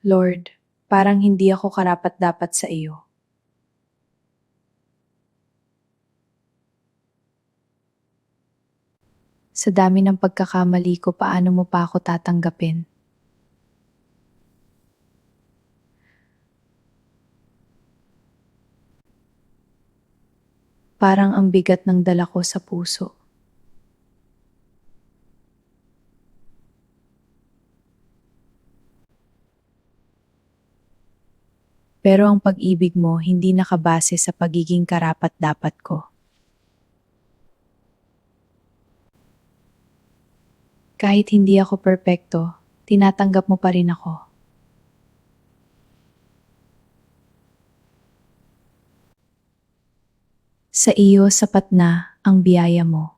Lord, parang hindi ako karapat-dapat sa iyo. Sa dami ng pagkakamali ko, paano mo pa ako tatanggapin? Parang ang bigat ng dala ko sa puso. Pero ang pag-ibig mo hindi nakabase sa pagiging karapat-dapat ko. Kahit hindi ako perpekto, tinatanggap mo pa rin ako. Sa iyo sapat na ang biyaya mo.